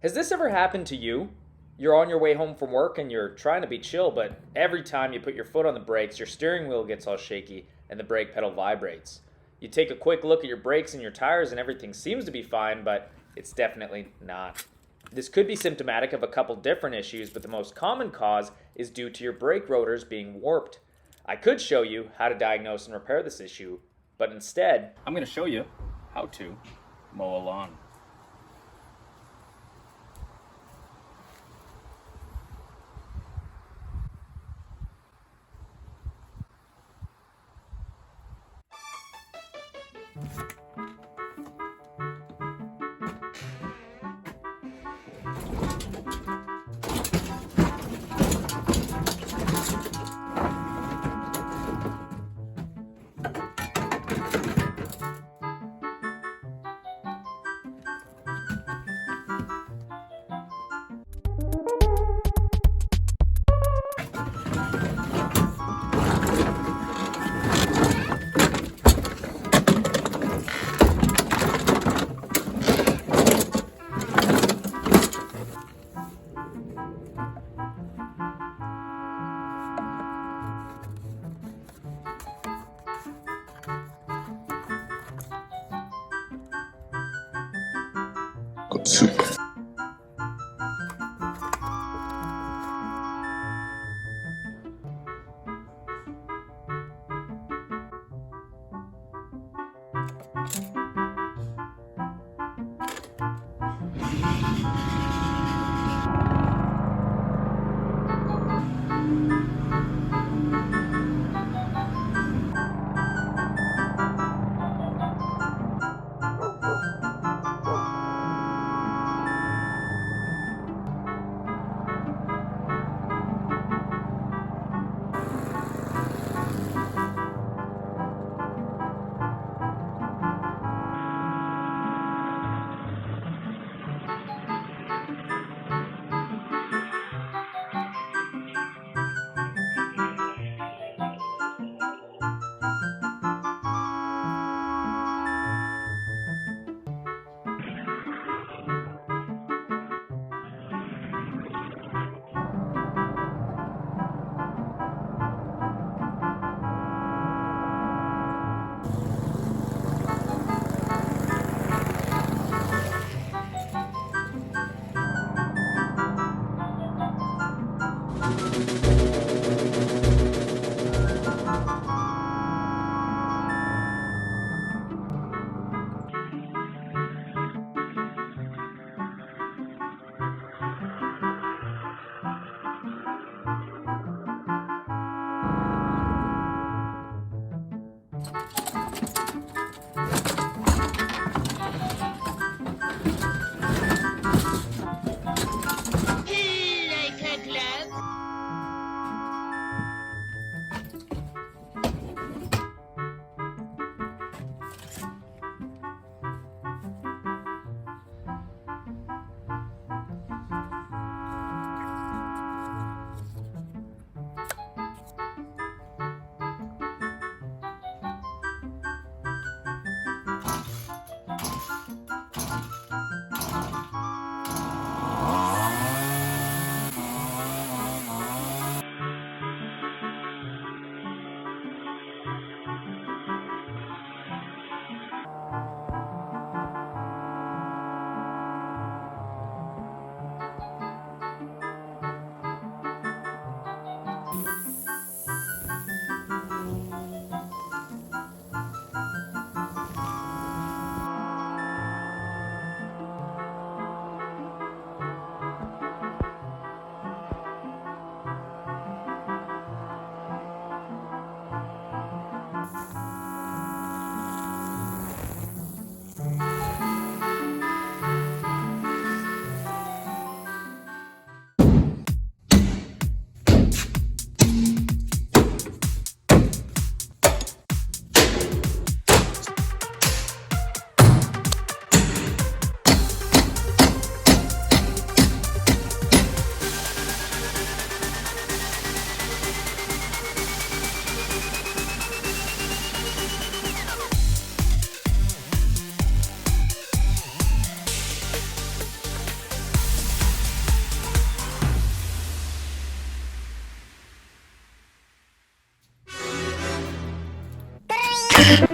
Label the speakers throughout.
Speaker 1: Has this ever happened to you? You're on your way home from work and you're trying to be chill, but every time you put your foot on the brakes, your steering wheel gets all shaky and the brake pedal vibrates. You take a quick look at your brakes and your tires and everything seems to be fine, but it's definitely not. This could be symptomatic of a couple different issues, but the most common cause is due to your brake rotors being warped. I could show you how to diagnose and repair this issue, but instead,
Speaker 2: I'm going to show you how to mow a lawn.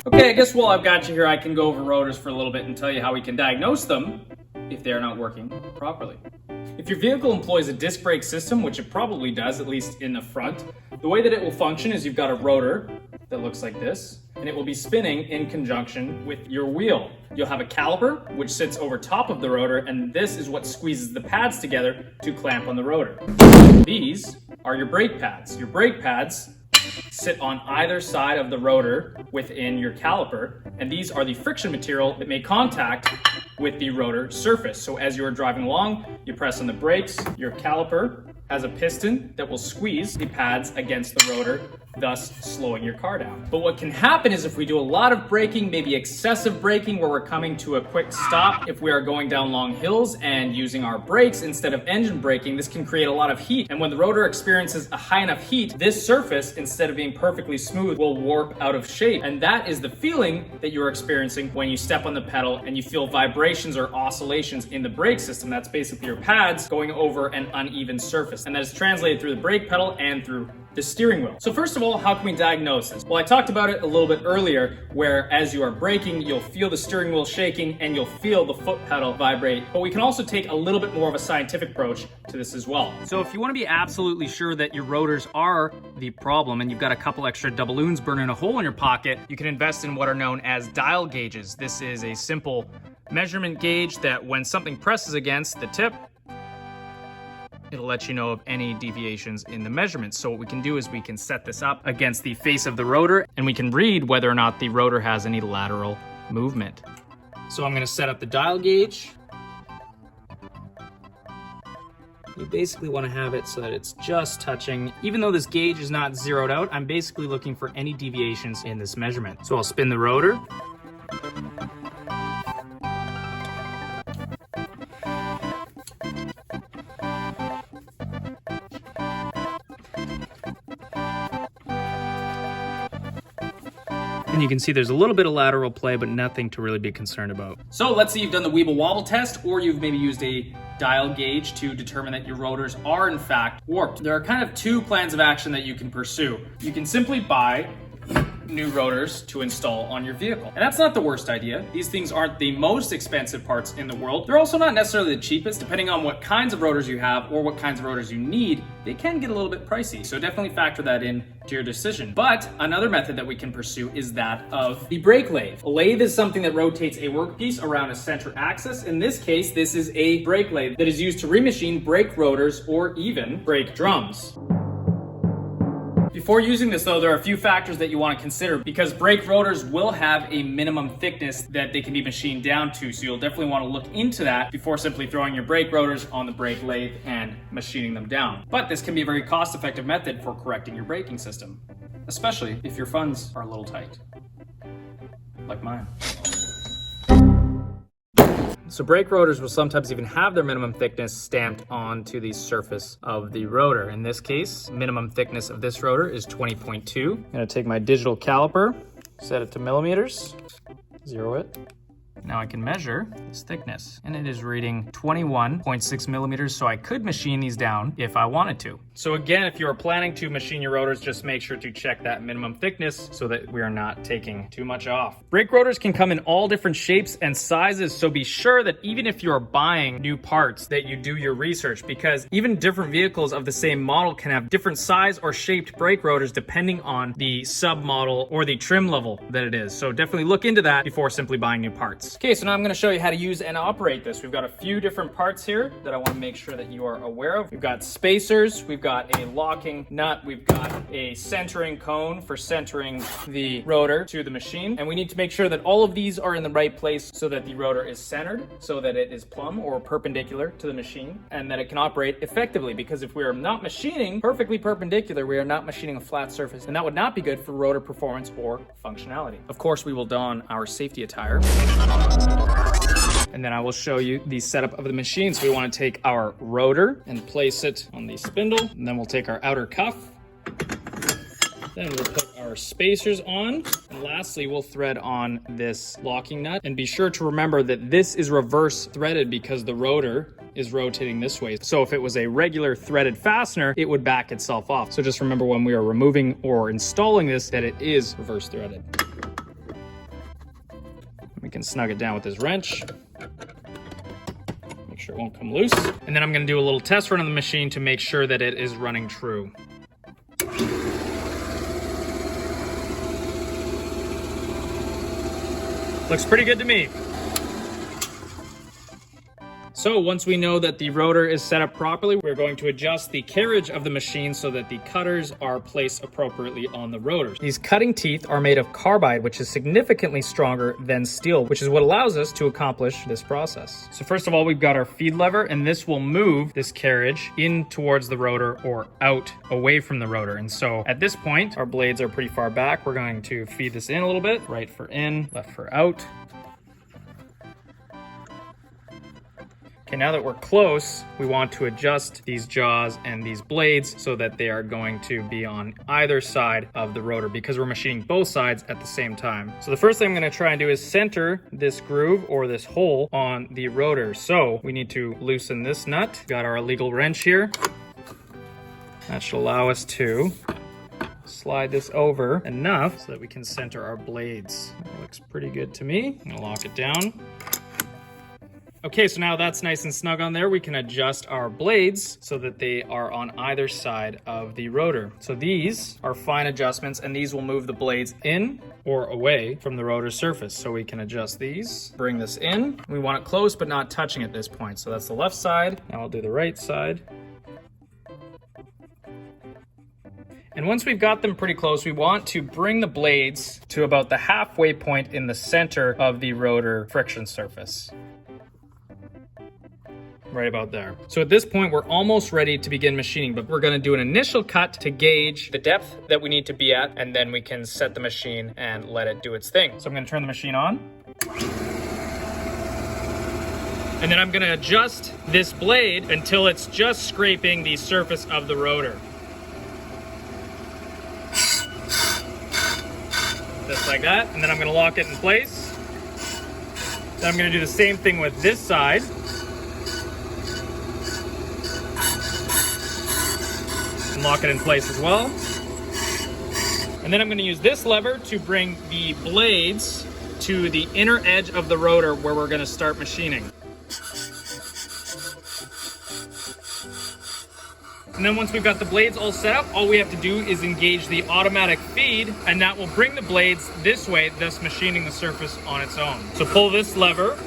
Speaker 2: Okay, I guess while I've got you here, I can go over rotors for a little bit and tell you how we can diagnose them if they are not working properly. If your vehicle employs a disc brake system, which it probably does, at least in the front, the way that it will function is you've got a rotor that looks like this, and it will be spinning in conjunction with your wheel. You'll have a caliper, which sits over top of the rotor, and this is what squeezes the pads together to clamp on the rotor. These are your brake pads. Your brake pads sit on either side of the rotor within your caliper, and these are the friction material that make contact with the rotor surface. So as you are driving along, you press on the brakes, your caliper has a piston that will squeeze the pads against the rotor, thus slowing your car down. But what can happen is if we do a lot of braking, maybe excessive braking where we're coming to a quick stop, if we are going down long hills and using our brakes instead of engine braking, this can create a lot of heat. And when the rotor experiences a high enough heat, this surface, instead of being perfectly smooth, will warp out of shape. And that is the feeling that you're experiencing when you step on the pedal and you feel vibrations or oscillations in the brake system. That's basically your pads going over an uneven surface. And that is translated through the brake pedal and through the steering wheel. So first of all, how can we diagnose this? Well, I talked about it a little bit earlier, where as you are braking, you'll feel the steering wheel shaking and you'll feel the foot pedal vibrate. But we can also take a little bit more of a scientific approach to this as well.
Speaker 3: So if you want to be absolutely sure that your rotors are the problem and you've got a couple extra doubloons burning a hole in your pocket, you can invest in what are known as dial gauges. This is a simple measurement gauge that when something presses against the tip, it'll let you know of any deviations in the measurements. So what we can do is we can set this up against the face of the rotor and we can read whether or not the rotor has any lateral movement. So I'm gonna set up the dial gauge. You basically wanna have it so that it's just touching. Even though this gauge is not zeroed out, I'm basically looking for any deviations in this measurement. So I'll spin the rotor. And you can see there's a little bit of lateral play, but nothing to really be concerned about.
Speaker 2: So let's say you've done the Weeble Wobble test, or you've maybe used a dial gauge to determine that your rotors are in fact warped. There are kind of two plans of action that you can pursue. You can simply buy new rotors to install on your vehicle. And that's not the worst idea. These things aren't the most expensive parts in the world. They're also not necessarily the cheapest. Depending on what kinds of rotors you have or what kinds of rotors you need, they can get a little bit pricey. So definitely factor that in to your decision. But another method that we can pursue is that of the brake lathe. A lathe is something that rotates a workpiece around a center axis. In this case, this is a brake lathe that is used to remachine brake rotors or even brake drums. Before using this though, there are a few factors that you want to consider because brake rotors will have a minimum thickness that they can be machined down to. So you'll definitely want to look into that before simply throwing your brake rotors on the brake lathe and machining them down. But this can be a very cost-effective method for correcting your braking system, especially if your funds are a little tight, like mine.
Speaker 3: So brake rotors will sometimes even have their minimum thickness stamped onto the surface of the rotor. In this case, minimum thickness of this rotor is 20.2. I'm gonna take my digital caliper, set it to millimeters, zero it. Now I can measure this thickness, and it is reading 21.6 millimeters, so I could machine these down if I wanted to. So again, if you are planning to machine your rotors, just make sure to check that minimum thickness so that we are not taking too much off. Brake rotors can come in all different shapes and sizes, so be sure that even if you are buying new parts, that you do your research, because even different vehicles of the same model can have different size or shaped brake rotors depending on the sub-model or the trim level that it is. So definitely look into that before simply buying new parts. Okay, so now I'm going to show you how to use and operate this. We've got a few different parts here that I want to make sure that you are aware of. We've got spacers, we've got a locking nut, we've got a centering cone for centering the rotor to the machine, and we need to make sure that all of these are in the right place so that the rotor is centered, so that it is plumb or perpendicular to the machine, and that it can operate effectively, because if we are not machining perfectly perpendicular, we are not machining a flat surface, and that would not be good for rotor performance or functionality. Of course, we will don our safety attire. And then I will show you the setup of the machine. So we want to take our rotor and place it on the spindle. And then we'll take our outer cuff. Then we'll put our spacers on. And lastly, we'll thread on this locking nut. And be sure to remember that this is reverse threaded because the rotor is rotating this way. So if it was a regular threaded fastener, it would back itself off. So just remember when we are removing or installing this, that it is reverse threaded. can snug it down with this wrench. Make sure it won't come loose. And then I'm gonna do a little test run on the machine to make sure that it is running true. Looks pretty good to me. So once we know that the rotor is set up properly, we're going to adjust the carriage of the machine so that the cutters are placed appropriately on the rotors. These cutting teeth are made of carbide, which is significantly stronger than steel, which is what allows us to accomplish this process. So first of all, we've got our feed lever, and this will move this carriage in towards the rotor or out away from the rotor. And so at this point, our blades are pretty far back. We're going to feed this in a little bit, right for in, left for out. Okay, now that we're close, we want to adjust these jaws and these blades so that they are going to be on either side of the rotor because we're machining both sides at the same time. So the first thing I'm going to try and do is center this groove or this hole on the rotor. So we need to loosen this nut. Got our illegal wrench here. That should allow us to slide this over enough so that we can center our blades. That looks pretty good to me. I'm going to lock it down. Okay, so now that's nice and snug on there. We can adjust our blades so that they are on either side of the rotor. So these are fine adjustments, and these will move the blades in or away from the rotor surface. So we can adjust these, bring this in. We want it close but not touching at this point. So that's the left side. Now I'll do the right side. And once we've got them pretty close, we want to bring the blades to about the halfway point in the center of the rotor friction surface. Right about there. So at this point, we're almost ready to begin machining, but we're gonna do an initial cut to gauge the depth that we need to be at, and then we can set the machine and let it do its thing. So I'm gonna turn the machine on. And then I'm gonna adjust this blade until it's just scraping the surface of the rotor. Just like that, and then I'm gonna lock it in place. Then I'm gonna do the same thing with this side. Lock it in place as well. And then I'm going to use this lever to bring the blades to the inner edge of the rotor where we're going to start machining. And then once we've got the blades all set up, all we have to do is engage the automatic feed, and that will bring the blades this way, thus machining the surface on its own. So pull this lever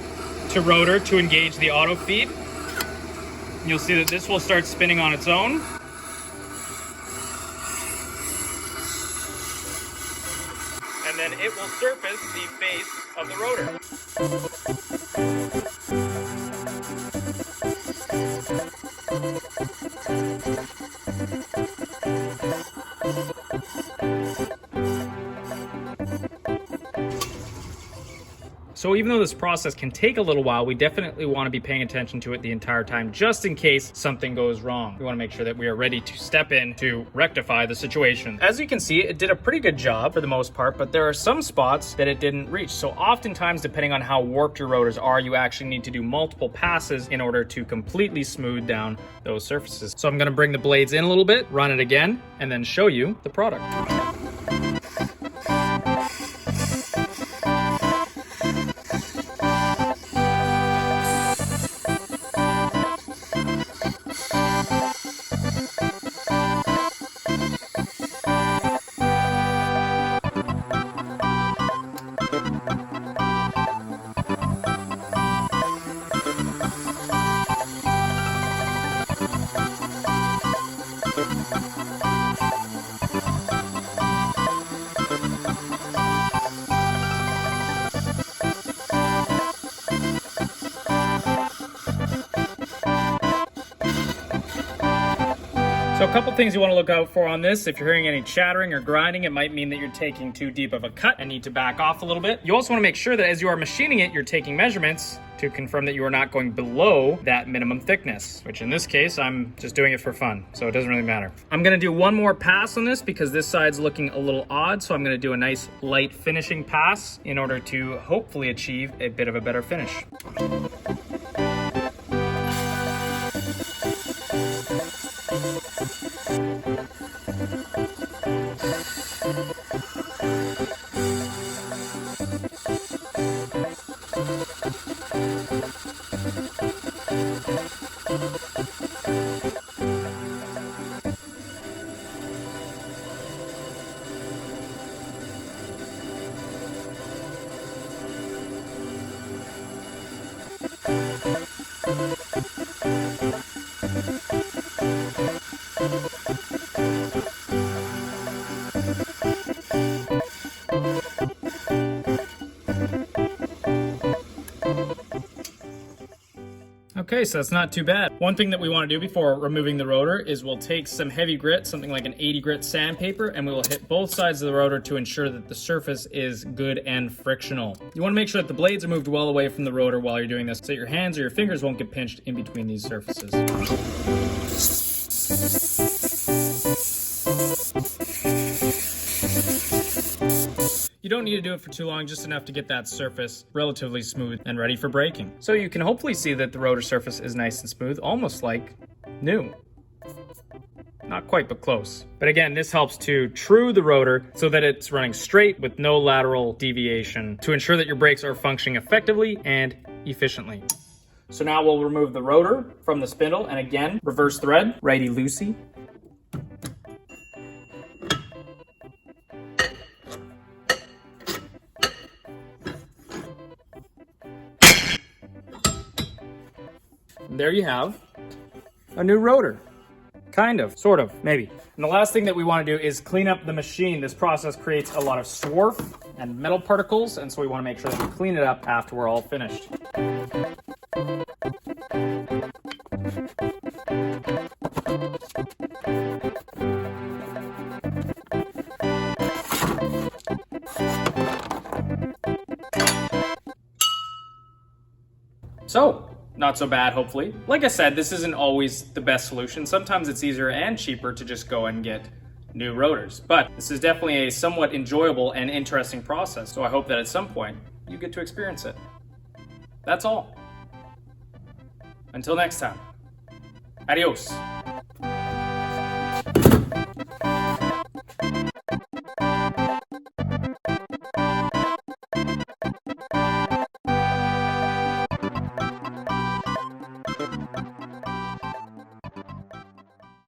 Speaker 3: to rotor to engage the auto feed. You'll see that this will start spinning on its own. And then it will surface the face of the rotor. So even though this process can take a little while, we definitely want to be paying attention to it the entire time, just in case something goes wrong. We want to make sure that we are ready to step in to rectify the situation. As you can see, it did a pretty good job for the most part, but there are some spots that it didn't reach. So oftentimes, depending on how warped your rotors are, you actually need to do multiple passes in order to completely smooth down those surfaces. So I'm going to bring the blades in a little bit, run it again, and then show you the product. So a couple things you want to look out for on this. If you're hearing any chattering or grinding, it might mean that you're taking too deep of a cut and need to back off a little bit. You also want to make sure that as you are machining it, you're taking measurements to confirm that you are not going below that minimum thickness, which in this case, I'm just doing it for fun, so it doesn't really matter. I'm gonna do one more pass on this because this side's looking a little odd, so I'm gonna do a nice light finishing pass in order to hopefully achieve a bit of a better finish.
Speaker 2: Okay, so that's not too bad. One thing that we want to do before removing the rotor is we'll take some heavy grit, something like an 80 grit sandpaper, and we will hit both sides of the rotor to ensure that the surface is good and frictional. You want to make sure that the blades are moved well away from the rotor while you're doing this so that your hands or your fingers won't get pinched in between these surfaces. You don't need to do it for too long, just enough to get that surface relatively smooth and ready for braking. So you can hopefully see that the rotor surface is nice and smooth, almost like new. Not quite, but close. But again, this helps to true the rotor so that it's running straight with no lateral deviation to ensure that your brakes are functioning effectively and efficiently. So now we'll remove the rotor from the spindle, and again, reverse thread, righty-loosey. And there you have a new rotor. Kind of, sort of, maybe. And the last thing that we want to do is clean up the machine. This process creates a lot of swarf and metal particles, and so we want to make sure that we clean it up after we're all finished. So, not so bad, hopefully. Like I said, this isn't always the best solution. Sometimes it's easier and cheaper to just go and get new rotors. But this is definitely a somewhat enjoyable and interesting process, so I hope that at some point you get to experience it. That's all. Until next time. Adios.